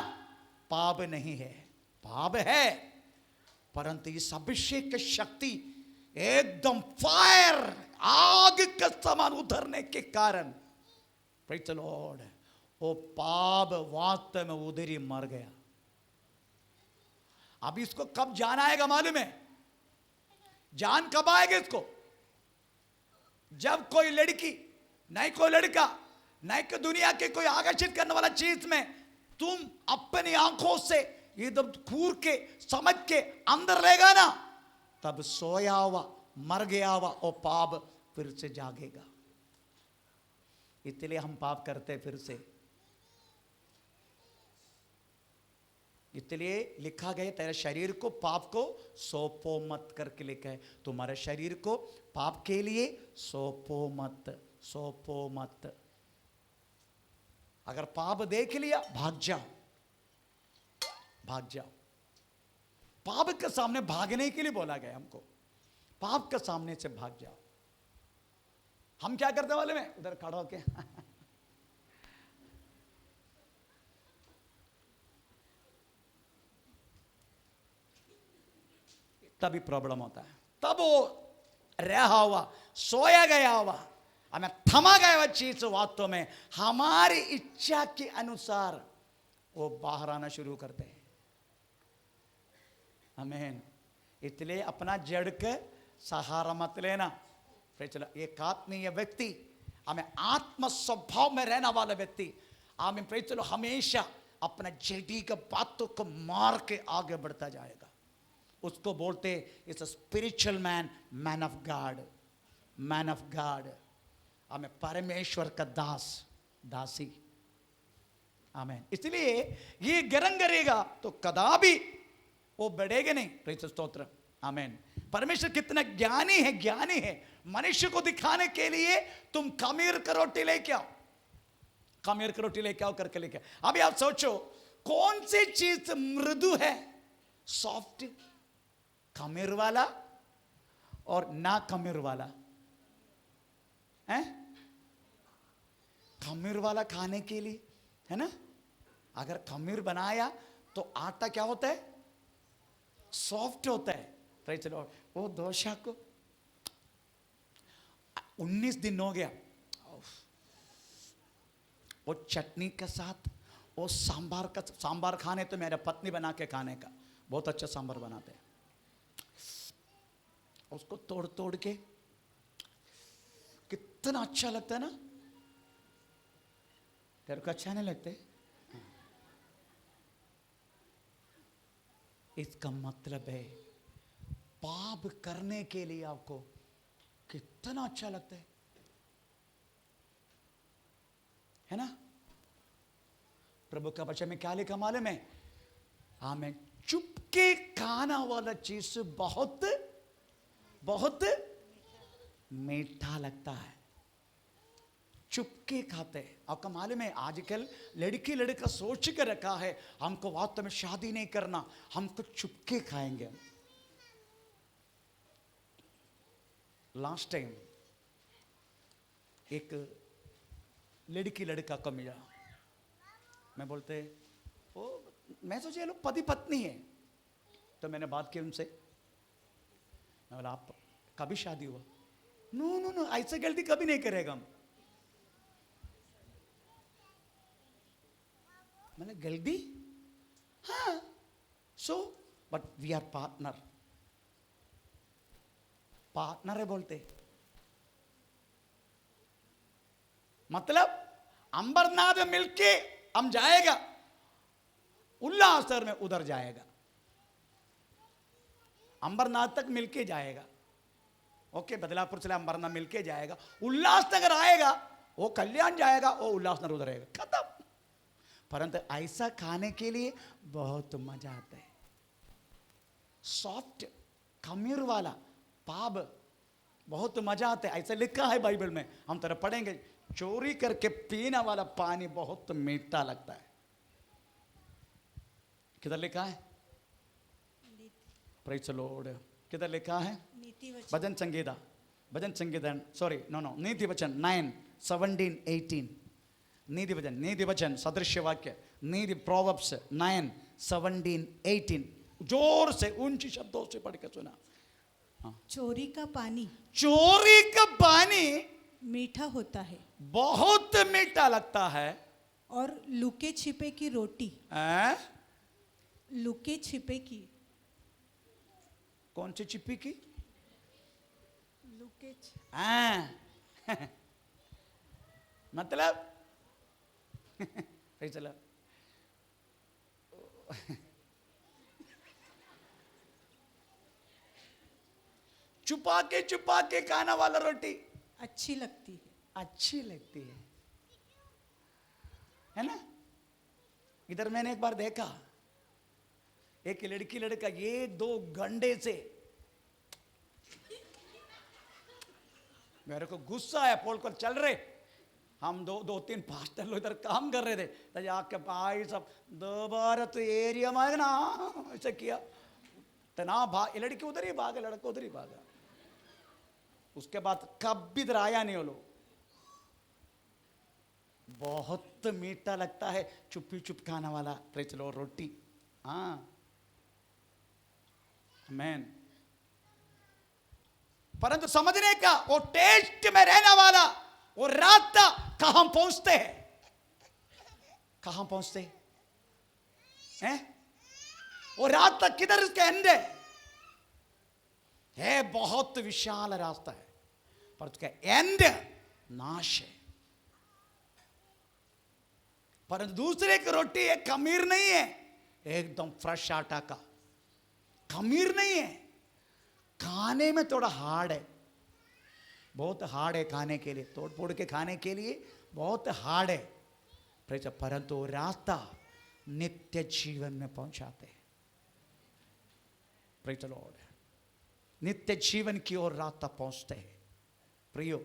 Speaker 1: पाप नहीं है, पाप है, परंतु इस अभिषेक की शक्ति एकदम फायर, आग के समान उतरने के कारण, प्रेज़ द लॉर्ड, वो पाप वास्तव में उधर ही मर गया। अब इसको कब जान आएगा मालूम है? जान कब आएगा इसको? जब कोई लड़की, नहीं कोई लड़का, नहीं कि दुनिया के कोई आकर्षित करने वाला चीज में तुम अपनी आंखों से ये जब घूर के समझ के अंदर लेगा ना, तब सोया हुआ मर गया हुआ वो पाप फिर से जागेगा। इसलिए हम पाप करते फिर से। इसलिए लिखा गया तेरे शरीर को पाप को सौंपो मत करके लिखा है। तुम्हारे शरीर को पाप के लिए सौंपो मत, सौंपो मत। अगर पाप देख लिया भाग जाओ, भाग जाओ। पाप के सामने भागने के लिए बोला गया हमको, पाप के सामने से भाग जाओ। हम क्या करते वाले में उधर खड़ा होके तभी प्रॉब्लम होता है। तब वो रहा हुआ सोया गया हुआ हमें थमा गया हुआ चीज वास्तव में हमारी इच्छा के अनुसार वो बाहर आना शुरू करते हैं। आमीन। इसलिए अपना जड़ के सहारा मत लेना। फिर चलो एक आत्मीय व्यक्ति, हमें आत्म स्वभाव में रहने वाला व्यक्ति, आमीन, फिर चलो हमेशा अपना जड़ी के बातों को मार के आगे बढ़ता जाएगा। उसको बोलते it's a spiritual man, man of God, man of God. हमें परमेश्वर का दास, दासी। आमीन। इसलिए ये गरम करेगा तो कदापि वो बढ़ेगा नहीं। प्रेज स्तोत्र। आमीन। परमेश्वर कितना ज्ञानी है, ज्ञानी है। मनुष्य को दिखाने के लिए तुम खमीर का रोटी लेके आओ, खमीर की रोटी लेके आओ करके लेके आओ। अभी आप सोचो कौन सी चीज मृदु है, सॉफ्ट, खमीर वाला और ना खमीर वाला है? खमीर वाला खाने के लिए है ना। अगर खमीर बनाया तो आटा क्या होता है, सॉफ्ट होता है। Praise the Lord. वो दोषा को 19 दिन हो गया, वो चटनी के साथ वो सांबार खाने तो मेरा पत्नी बना के खाने का बहुत अच्छा सांबार बनाते हैं। उसको तोड़ तोड़ के कितना अच्छा लगता है ना। तेरे को अच्छा नहीं लगते? इसका मतलब है पाप करने के लिए आपको कितना अच्छा लगता है ना। प्रभु का वचन में क्या लिखा मालूम है? हमें चुपके खाना वाला चीज बहुत बहुत मीठा लगता है। चुपके खाते हैं। आपका मालूम है आजकल लड़की लड़का सोच के रखा है हमको वास्तव में शादी नहीं करना, हमको चुपके खाएंगे। लास्ट टाइम एक लड़की लड़का को मिला, मैं बोलते ओ मैं सोचे लोग पति पत्नी है, तो मैंने बात की उनसे। मैं बोला आप कभी शादी हुआ? नो नो नो ऐसा गलती कभी नहीं करेगा हम। मैंने गलती हाँ, so but we are partner, partner है बोलते। मतलब अंबरनाथ में मिलके हम जाएगा, उल्लासर में उधर जाएगा, अंबरनाथ तक मिलके जाएगा। ओके, बदलापुर से अंबरनाथ मिलके जाएगा, उल्लासनगर आएगा, वो कल्याण जाएगा, वो उल्लासनगर उधर आएगा, खत्म। परंतु ऐसा खाने के लिए बहुत मजा आता है। सॉफ्ट खमीर वाला पाप बहुत मजा आता है। ऐसा लिखा है बाइबल में, हम तरह पढ़ेंगे। चोरी करके पीने वाला पानी बहुत मीठा लगता है। किधर लिखा है? Praise the Lord. किधर लिखा है? भजन संगीता, भजन संगीता, सॉरी नो नो, नीति वचन 9:17-18। नीति वचन, नीति वचन सदृश्य वाक्य, नीति प्रोवर्ब्स 9:17-18। जोर से ऊंची शब्दों से पढ़ के सुना।
Speaker 2: चोरी का पानी,
Speaker 1: चोरी का पानी
Speaker 2: मीठा होता है,
Speaker 1: बहुत मीठा लगता है।
Speaker 2: और लुके छिपे की रोटी, लुके छिपे की,
Speaker 1: कौन सी छिपी की?
Speaker 2: लुके
Speaker 1: मतलब चला छुपा के खाना वाला रोटी
Speaker 2: अच्छी लगती है।
Speaker 1: अच्छी लगती है ना। इधर मैंने एक बार देखा, एक लड़की लड़का ये 2 घंटे से, मेरे को गुस्सा आया, पोल को चल रहे हम 2-3 पास्टर लोग इधर काम कर रहे थे, तो जाके भाई सब दोबारा तो एरिया में ना ऐसा किया, तना भाग, लड़की उधर ही भागा, लड़का उधर ही भागा। उसके बाद कभी इधर आया नहीं वो लोग। बहुत मीठा लगता है चुप्पी चुप खाना वाला प्रेज लो रोटी। हाँ आमेन। परंतु समझने का वो टेस्ट में रहने वाला वो रास्ता कहां पहुंचते हैं, कहां पहुंचते हैं? वो रास्ता किधर इसका एंड है बहुत विशाल रास्ता है, पर उसका एंड नाश है। परंतु दूसरे की रोटी एक खमीर नहीं है, एकदम फ्रेश आटा का खमीर नहीं है, खाने में थोड़ा हार्ड है, बहुत हार्ड है खाने के लिए, तोड़ फोड़ के खाने के लिए बहुत हार्ड है, परंतु रास्ता नित्य जीवन में पहुंचाते हैं। प्रेज द लॉर्ड, नित्य जीवन की ओर रास्ता पहुंचते हैं प्रियो।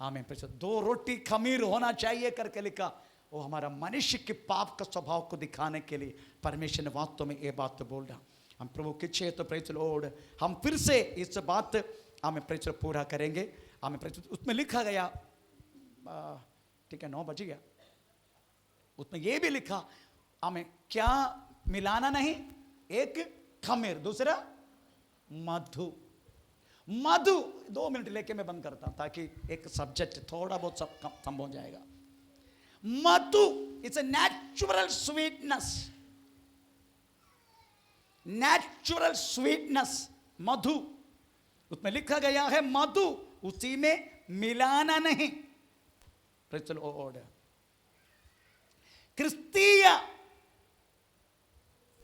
Speaker 1: आमीन। 2 रोटी खमीर होना चाहिए करके लिखा, वो हमारा मनुष्य के पाप का स्वभाव को दिखाने के लिए परमेश्वर ने वास्तव में ये बात तो बोल रहा। हम प्रभु के इच्छे तो प्रेज द लॉर्ड हम फिर से इस बात हमें प्रेज पूरा करेंगे। हमें उसमें लिखा गया, ठीक है 9 बज गया, उसमें यह भी लिखा हमें क्या मिलाना नहीं, एक खमीर, दूसरा मधु। मधु 2 मिनट लेके मैं बंद करता हूं ताकि एक सब्जेक्ट थोड़ा बहुत सब कम हो जाएगा। मधु it's a natural sweetness, natural sweetness मधु। उसमें लिखा गया है मधु उसी में मिलाना नहीं। Praise the Lord. क्रिस्तीय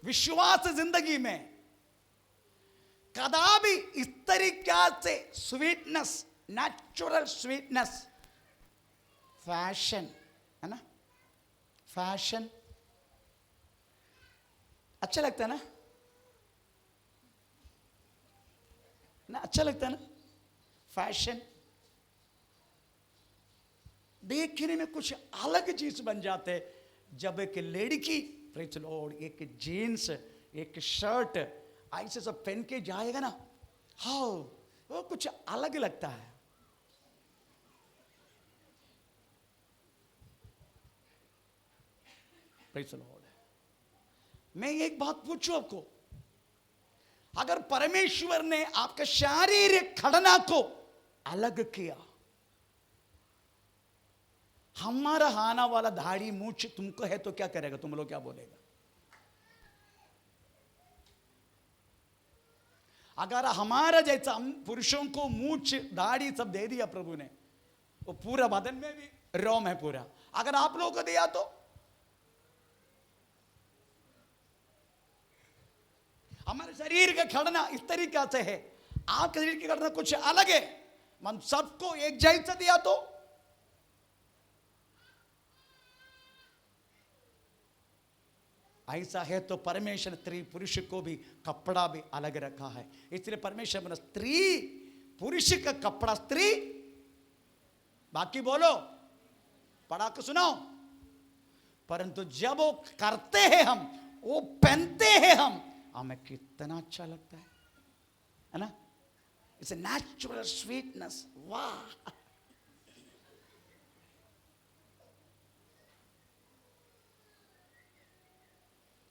Speaker 1: विश्वास जिंदगी में कदापि इस तरीका से स्वीटनेस, नेचुरल स्वीटनेस, फैशन है ना, फैशन अच्छा लगता है ना, अच्छा लगता है ना, फैशन देखने में कुछ अलग चीज बन जाते जब एक लड़की प्रेज द लॉर्ड एक जीन्स एक शर्ट ऐसे सब पहन के जाएगा ना, हाँ वो कुछ अलग लगता है। Praise the Lord. मैं एक बात पूछूं आपको, अगर परमेश्वर ने आपके शारीरिक खड़ना को अलग किया, हमारा हाना वाला दाढ़ी मूछ तुमको है तो क्या करेगा, तुम लोग क्या बोलेगा? अगर हमारा जैसा हम पुरुषों को मूछ दाढ़ी सब दे दिया प्रभु ने, वो पूरा बदन में भी रोम है पूरा, अगर आप लोगों को दिया तो हमारे शरीर का खड़ना इस तरीका से है, आपके शरीर का खड़ना कुछ अलग है, मन सबको एक जैसा दिया तो ऐसा है। तो परमेश्वर स्त्री पुरुष को भी कपड़ा भी अलग रखा है, इसलिए परमेश्वर ने स्त्री पुरुष का कपड़ा स्त्री, बाकी बोलो पढ़ा के सुनाओ, परंतु जब वो करते हैं हम, वो पहनते हैं हम, हमें कितना अच्छा लगता है ना। इट्स ए नेचुरल स्वीटनेस, वाह।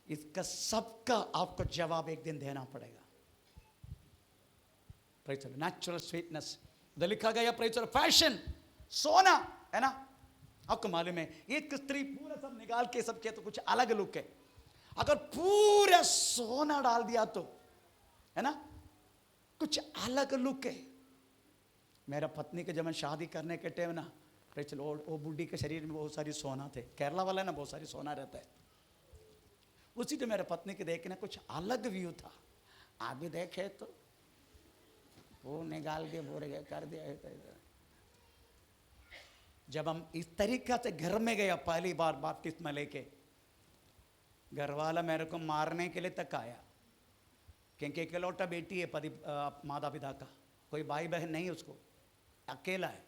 Speaker 1: इसका सबका आपको जवाब एक दिन देना पड़ेगा। Praise the Lord. Natural sweetness उधर लिखा गया, प्रेज द लॉर्ड। फैशन सोना है ना, आपको मालूम है एक स्त्री पूरा सब निकाल के सब किया तो कुछ अलग लुक है, अगर पूरा सोना डाल दिया तो है ना कुछ अलग लुक है। मेरा पत्नी के जब मैं शादी करने के टाइम ना, प्रेज द लॉर्ड, वो बुढ़ी के शरीर में बहुत सारी सोना थे, केरला वाला ना बहुत सारी सोना रहता है, उसी तो मेरे पत्नी के देखना कुछ अलग व्यू था। आप भी देखे तो वो निकाल के बोल गया कर दिया ऐसा ऐसा। जब हम इस तरीका से घर में गया पहली बार बपतिस्मा लेके, घर वाला मेरे को मारने के लिए तक आया, क्योंकि इकलौता बेटी है माता पिता का, कोई भाई बहन नहीं उसको, अकेला है।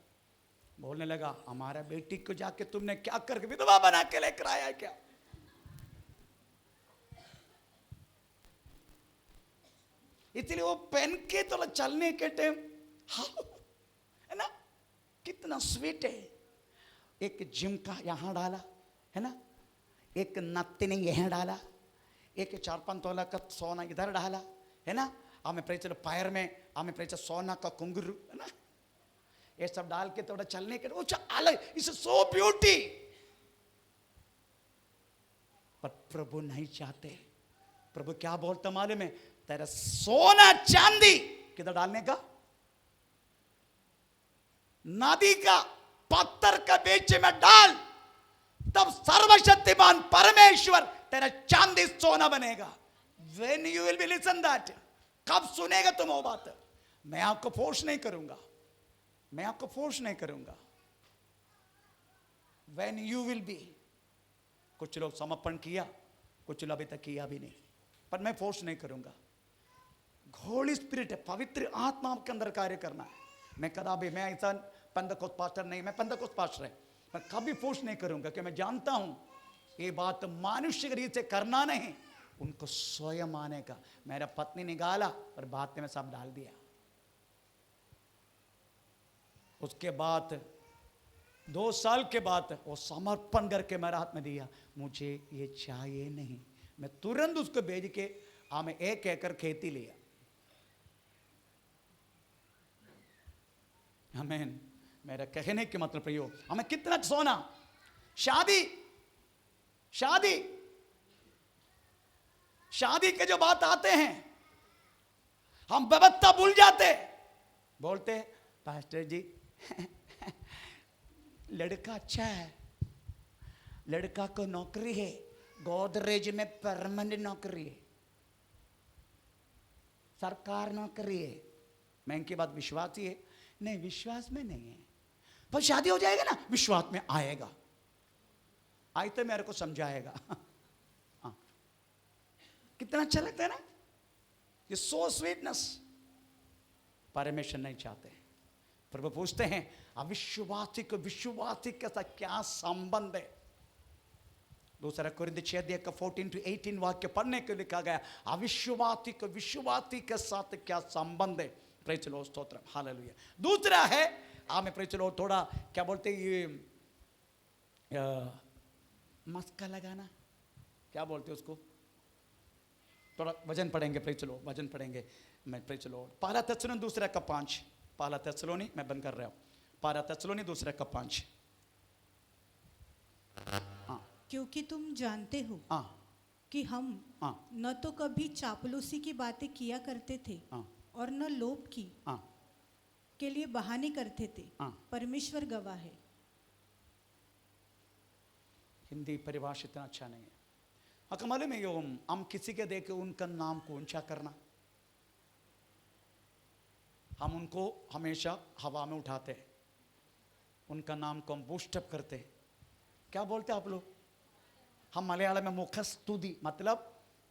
Speaker 1: बोलने लगा हमारा बेटी को जाके तुमने क्या करके विधवा बना के लेकर आया है क्या? इसलिए वो पहन के तो चलने के टाइम है ना, कितना स्वीट है। एक झुमका यहाँ डाला है ना, एक नत्तिनी यहाँ डाला, एक 4-5 तोला का सोना इधर डाला है ना, हमें प्रेचर पैर में हमें प्रेचर सोना का कुंगरू है ना, ये सब डाल के थोड़ा चलने के वो अलग, इट्स सो ब्यूटी। पर प्रभु नहीं चाहते। प्रभु क्या बोलता मालूम है? तेरा सोना चांदी किधर डालने का? नदी का पत्थर का बीच में डाल, तब सर्वशक्तिमान परमेश्वर तेरा चांदी सोना बनेगा। When you will be listen that, कब सुनेगा तुम वो बात? मैं आपको फोर्स नहीं करूंगा, मैं आपको फोर्स नहीं करूंगा। When you will be, कुछ लोग समर्पण किया, कुछ लोग अभी तक किया भी नहीं, पर मैं फोर्स नहीं करूंगा। होली स्पिरिट है, पवित्र आत्मा आपके अंदर कार्य करना है। मैं कदापि, मैं ऐसा पेंटेकोस्ट पास्टर नहीं, मैं पेंटेकोस्ट पास्टर है, मैं कभी फोर्स नहीं करूंगा, कि मैं जानता हूं ये बात मनुष्य रीत से करना नहीं, उनको स्वयं आने का। मेरा पत्नी निकाला और बाद में सब डाल दिया। उसके बाद 2 साल के बाद वो समर्पण करके मेरे हाथ में दिया, मुझे ये चाहिए नहीं। मैं तुरंत उसको भेज के हमें 1 एकड़ खेती लिया। आमीन। मेरा कहने के मतलब प्रयोग, हमें कितना सोना, शादी शादी शादी के जो बात आते हैं हम व्यवस्था भूल जाते, बोलते पास्टर जी लड़का अच्छा है, लड़का को नौकरी है, गोदरेज में परमानेंट नौकरी है, सरकार नौकरी है। मैं इनकी बात विश्वासी है नहीं, विश्वास में नहीं है, पर शादी हो जाएगा ना, विश्वास में आएगा। आई तो मेरे को समझाएगा। हाँ, कितना अच्छा लगता है ना, ये सो स्वीटनेस परमेश्वर नहीं चाहते। प्रभु पूछते हैं अविश्वासी को विश्वासी के साथ क्या संबंध है? 2 कोरिन्थियों 14-18 वाक्य पढ़ने को लिखा गया, अविश्वासी को विश्वासी के साथ क्या संबंध है। प्रेज द लॉर्ड, स्तोत्र, हालेलुया। दूसरा है, हमें प्रेज द लॉर्ड, थोड़ा क्या बोलते हैं ये मस्का लगाना, क्या बोलते हैं उसको, थोड़ा वजन पढ़ेंगे, प्रेज द लॉर्ड, वजन पढ़ेंगे। मैं प्रेज द लॉर्ड, पहला थिस्सलुनी 2:5, पहला थिस्सलुनी, मैं बंद कर रहा हूं, पहला थिस्सलुनी 2:5। हाँ,
Speaker 2: क्योंकि तुम जानते हो
Speaker 1: हाँ,
Speaker 2: कि हम
Speaker 1: हाँ,
Speaker 2: न तो कभी चापलूसी की बातें किया करते थे,
Speaker 1: हाँ,
Speaker 2: और न लोभ की
Speaker 1: हाँ,
Speaker 2: के लिए बहाने करते थे।
Speaker 1: हाँ।
Speaker 2: परमेश्वर गवाह है।
Speaker 1: हिंदी परिभाषा इतना अच्छा नहीं है। आपको मालूम है, हम किसी के देख के उनका नाम को ऊंचा करना, हम उनको हमेशा हवा में उठाते हैं, उनका नाम को हम बूस्टअप करते हैं। क्या बोलते हैं आप लोग? हम मलयालम में मुखस्तुति, मतलब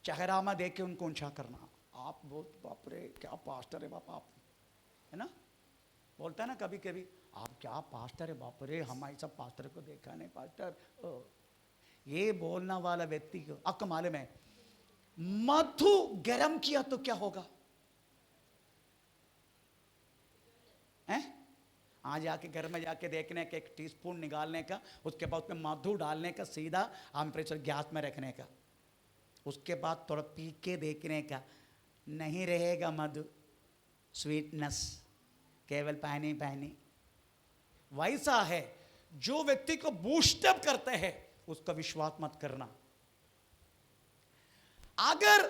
Speaker 1: चेहरा में देख के उनको ऊंचा करना। आप बहुत बाप रे क्या पास्टर है बाप आप, है ना, बोलता है ना कभी कभी, आप क्या पास्टर है बाप रे, हम ऐसा पास्टर को देखा नहीं पास्टर। ये बोलना वाला व्यक्ति को आपको मालूम है, मधु गरम किया तो क्या होगा? हैं? आज जाके घर में जाके देखने का, 1 टीस्पून निकालने का, उसके बाद उसमें मधु डालने का, सीधा आम प्रेशर गैस में रखने का, उसके बाद थोड़ा पी के देखने का, नहीं रहेगा मधु, स्वीटनेस, केवल पानी पानी। वैसा है जो व्यक्ति को बूस्टअप करते हैं, उसका विश्वास मत करना। अगर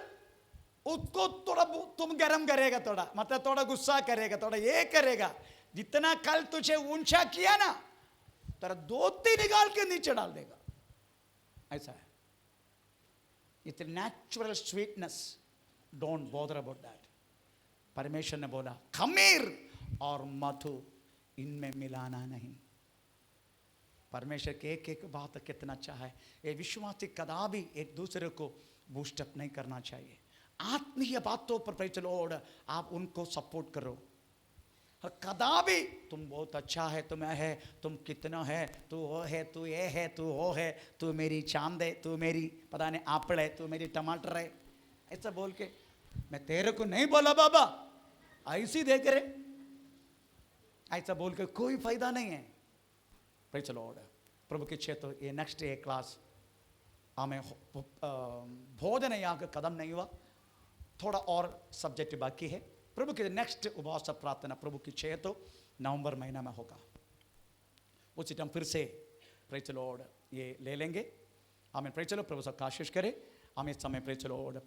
Speaker 1: उसको थोड़ा तुम गरम करेगा, थोड़ा मतलब थोड़ा गुस्सा करेगा, थोड़ा ये करेगा, जितना कल तुझे ऊंचा किया ना, तेरा 2-3 निकाल के नीचे डाल देगा। ऐसा है, it's natural sweetness, don't bother about that. परमेश्वर ने बोला खमीर और मधु इनमें मिलाना नहीं। परमेश्वर के एक एक बात कितना अच्छा है। ये विश्वासी कदापि एक दूसरे को बूस्टअप नहीं करना चाहिए। आत्मीय बातों पर प्रेज़ द लॉर्ड आप उनको सपोर्ट करो। कदापि तुम बहुत अच्छा है, तुम है, तुम कितना है, तू वो है, तू ये है, तू वो है, तू मेरी चांद है, तू मेरी पता नहीं एप्पल है, तू मेरी टमाटर है, ऐसा बोल के मैं तेरे को नहीं बोला बाबा ऐसी देख रहे, ऐसा बोल के कोई फायदा नहीं है। Praise the Lord. प्रभु की इच्छा तो ये नेक्स्ट ये क्लास हमें भोजन यहाँ का कदम नहीं हुआ, थोड़ा और सब्जेक्ट बाकी है। प्रभु के नेक्स्ट उपवास प्रार्थना प्रभु की इच्छा तो नवंबर महीना में होगा। उसी टाइम फिर से प्रेज़ द लॉर्ड ये ले लेंगे। हमें प्रेज़ द लॉर्ड। प्रभु सबका आशीष करे। हमें इस समय प्रेज़ द लॉर्ड